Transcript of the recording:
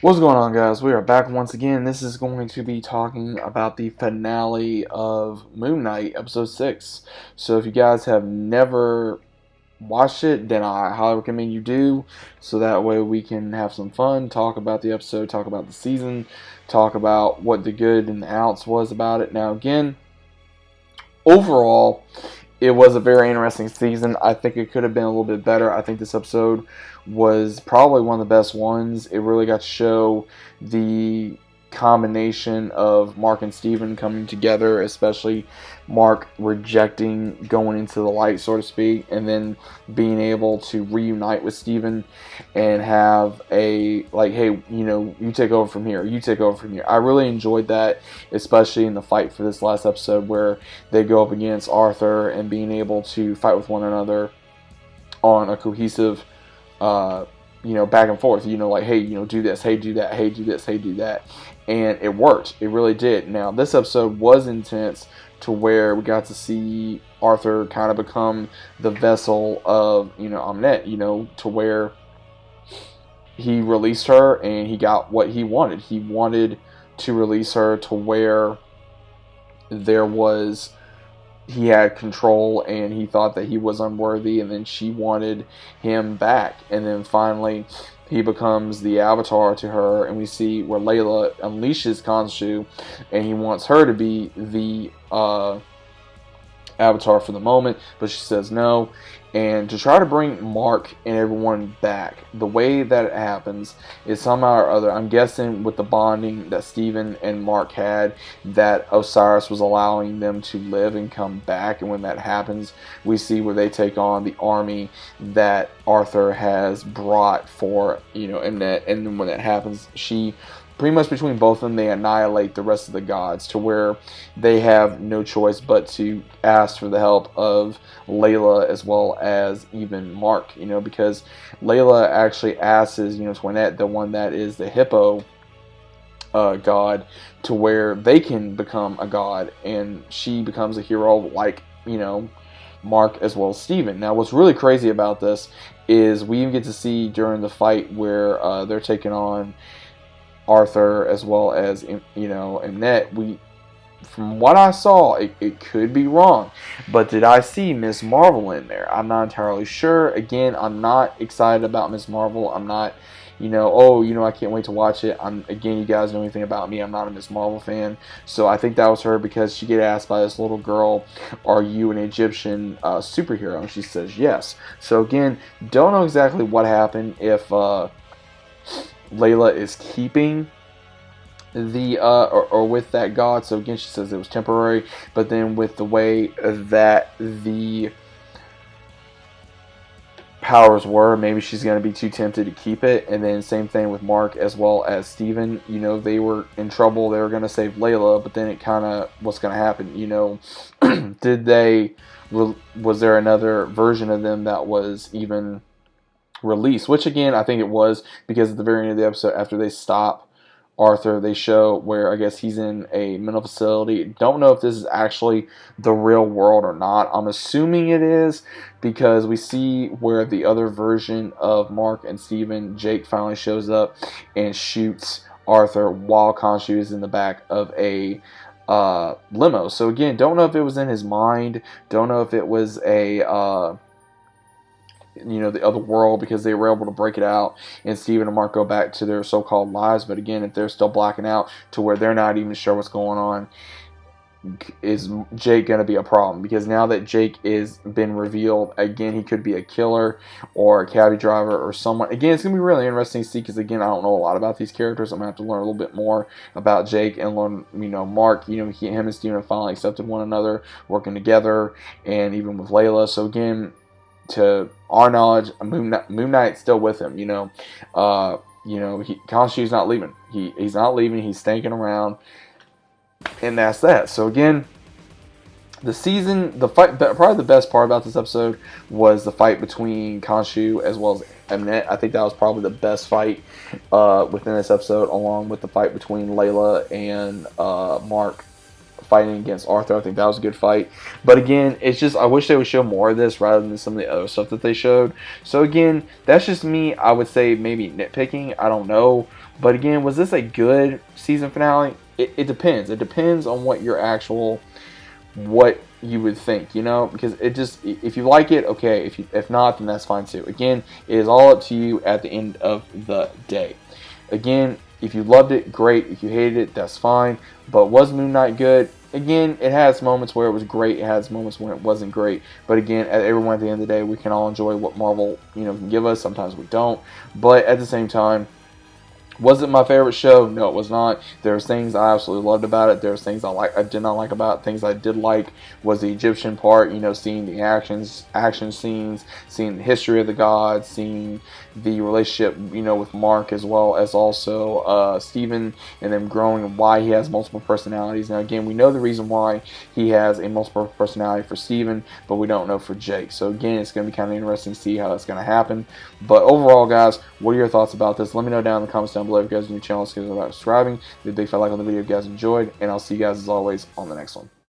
What's going on, guys? We are back once again. This is going to be talking about the finale of Moon Knight, episode 6. So, if you guys have never watched it, then I highly recommend you do. So that way we can have some fun, talk about the episode, talk about the season, talk about what the good and the outs was about it. Now, again, overall, it was a very interesting season. I think it could have been a little bit better. I think this episode was probably one of the best ones. It really got to show the combination of Mark and Steven coming together, especially Mark rejecting going into the light, so to speak, and then being able to reunite with Steven and have a, like, hey, you take over from here, you take over from here. I really enjoyed that, especially in the fight for this last episode where they go up against Arthur and being able to fight with one another on a cohesive back and forth, like, hey, do this, hey, do that, hey, do this, hey, do that. And it worked. It really did. Now, this episode was intense to where we got to see Arthur kind of become the vessel of, Amnet, to where he released her and he got what he wanted. He wanted to release her to where he had control and he thought that he was unworthy, and then she wanted him back, and then finally he becomes the avatar to her, and we see where Layla unleashes Khonshu and he wants her to be the avatar for the moment, but she says no. And to try to bring Mark and everyone back, the way that it happens is somehow or other, I'm guessing with the bonding that Steven and Mark had, that Osiris was allowing them to live and come back. And when that happens, we see where they take on the army that Arthur has brought for, and then when that happens, she pretty much, between both of them, they annihilate the rest of the gods to where they have no choice but to ask for the help of Layla as well as even Mark, because Layla actually asks Toinette, the one that is the hippo god, to where they can become a god, and she becomes a hero like, Mark as well as Steven. Now, what's really crazy about this is we even get to see during the fight where they're taking on Arthur as well as Annette. From what I saw, it could be wrong, but did I see Miss Marvel in there? I'm not entirely sure. Again, I'm not excited about Miss Marvel. I'm not, I can't wait to watch it. Again, you guys know anything about me, I'm not a Miss Marvel fan, so I think that was her, because she get asked by this little girl, are you an Egyptian superhero? And she says yes. So again, don't know exactly what happened, if Layla is keeping the or with that god. So again, she says it was temporary, but then with the way that the powers were, maybe she's going to be too tempted to keep it. And then same thing with Mark as well as Steven. They were in trouble, they were going to save Layla, but then it kind of, what's going to happen, was there another version of them that was even release, which again I think it was, because at the very end of the episode, after they stop Arthur, they show where I guess he's in a mental facility. Don't know if this is actually the real world or not. I'm assuming it is, because we see where the other version of Mark and Steven, Jake, finally shows up and shoots Arthur while Khonshu is in the back of a limo. So again, don't know if it was in his mind, don't know if it was a the other world, because they were able to break it out and Steven and Mark go back to their so-called lives. But again, if they're still blacking out to where they're not even sure what's going on, is Jake going to be a problem? Because now that Jake is been revealed, again, he could be a killer or a cabbie driver or someone. Again, it's going to be really interesting to see, because again, I don't know a lot about these characters. I'm going to have to learn a little bit more about Jake and learn, Mark, him and Steven finally accepted one another, working together, and even with Layla. So again, to our knowledge, Moon Knight's still with him. Khonshu's not leaving. He's not leaving. He's stinking around, and that's that. So again, the fight. Probably the best part about this episode was the fight between Khonshu as well as Annette. I think that was probably the best fight within this episode, along with the fight between Layla and Mark fighting against Arthur. I think that was a good fight. But again, it's just I wish they would show more of this rather than some of the other stuff that they showed. So again, that's just me. I would say maybe nitpicking. I don't know. But again, was this a good season finale? It depends. It depends on what your actual what you would think, because it just, if you like it, okay. If not, then that's fine too. Again, it is all up to you at the end of the day. Again, if you loved it, great. If you hated it, that's fine. But was Moon Knight good? Again, it has moments where it was great. It has moments when it wasn't great. But again, everyone at the end of the day, we can all enjoy what Marvel, can give us. Sometimes we don't. But at the same time, was it my favorite show? No, it was not. There's things I absolutely loved about it. There's things I did not like about it. Things I did like was the Egyptian part. Seeing the action scenes, seeing the history of the gods, seeing the relationship, with Mark as well as also Steven, and them growing and why he has multiple personalities. Now again, we know the reason why he has a multiple personality for Steven, but we don't know for Jake. So again, it's going to be kind of interesting to see how that's going to happen. But overall, guys, what are your thoughts about this? Let me know down in the comments down below. If you guys are new to the channel, consider subscribing. Leave a big fat like on the video if you guys enjoyed, and I'll see you guys as always on the next one.